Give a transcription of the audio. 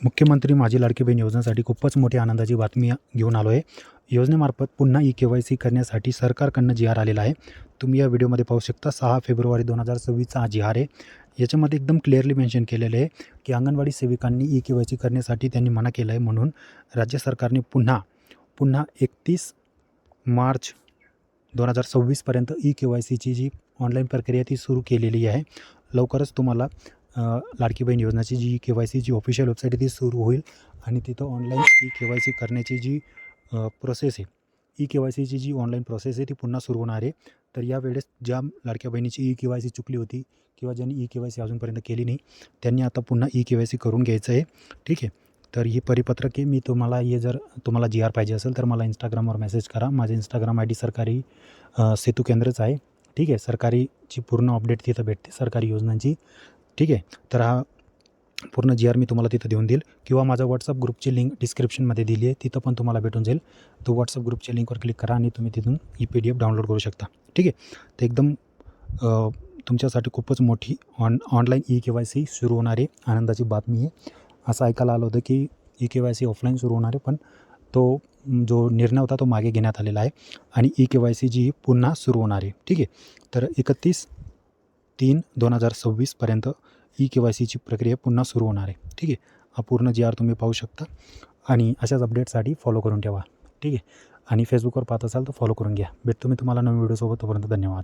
मुख्यमंत्री माझी लाडकी बहीण योजनेसाठी खूपच मोठी आनंदाची बातमी घेऊन आलो आहे. योजनेमार्फत पुन्हा KYC करण्यासाठी सरकारकडनं जी आर आलेला आहे. तुम्ही या व्हिडिओमध्ये पाहू शकता 6 फेब्रुवारी 2026चा हा जी आर आहे. याच्यामध्ये एकदम क्लिअरली मेन्शन केलेलं आहे की अंगणवाडी सेविकांनी KYC करण्यासाठी त्यांनी मना केलं आहे. म्हणून राज्य सरकारने पुन्हा 31 मार्च 2026पर्यंत KYCची जी ऑनलाईन प्रक्रिया ती सुरू केलेली आहे. लवकरच तुम्हाला लाडकी बहीण योजनेची जी KYC जी ऑफिशियल वेबसाईट आहे ती सुरू होईल आणि तिथं ऑनलाईन KYC करण्याची जी प्रोसेस आहे, KYCची जी ऑनलाईन प्रोसेस आहे ती पुन्हा सुरू होणार आहे. तर यावेळेस ज्या लाडक्या बहिणीची KYC चुकली होती किंवा ज्यांनी KYC अजूनपर्यंत केली नाही त्यांनी आता पुन्हा KYC करून घ्यायचं आहे. ठीक आहे. तर ही परिपत्रक आहे. मी तुम्हाला जर तुम्हाला जी आर पाहिजे असेल तर मला इंस्टाग्रामवर मेसेज करा. माझे इंस्टाग्राम ID सरकारी सेतू केंद्रच आहे. ठीक आहे. सरकारीची पूर्ण अपडेट तिथं भेटते सरकारी योजनांची. ठीक आहे. तर हा पूर्ण जी आर मी तुम्हाला तिथं देऊन देईल किंवा माझा व्हॉट्सअप ग्रुपची लिंक डिस्क्रिप्शनमध्ये दिली आहे. तिथं पण तुम्हाला भेटून जाईल. तो व्हॉट्सअप ग्रुपच्या लिंकवर क्लिक करा आणि तुम्ही तिथून ही PDF डाउनलोड करू शकता. ठीक आहे. तर एकदम तुमच्यासाठी खूपच मोठी ऑनलाईन KYC सुरू होणारी आनंदाची बातमी आहे. असं ऐकायला आलं होतं की KYC ऑफलाईन सुरू होणार आहे, पण तो जो निर्णय होता तो मागे घेण्यात आलेला आहे आणि KYC जी पुन्हा सुरू होणार आहे. ठीक आहे. तर 31/3/2026पर्यंत KYCची प्रक्रिया पुन्हा सुरू होणार आहे. ठीक आहे. हा पूर्ण जी आर तुम्ही पाहू शकता आणि अशाच अपडेटसाठी फॉलो करून ठेवा. ठीक आहे. आणि फेसबुकवर पाहत असाल तर फॉलो करून घ्या. भेटतो मी तुम्हाला नवीन व्हिडिओसोबत. तोपर्यंत धन्यवाद.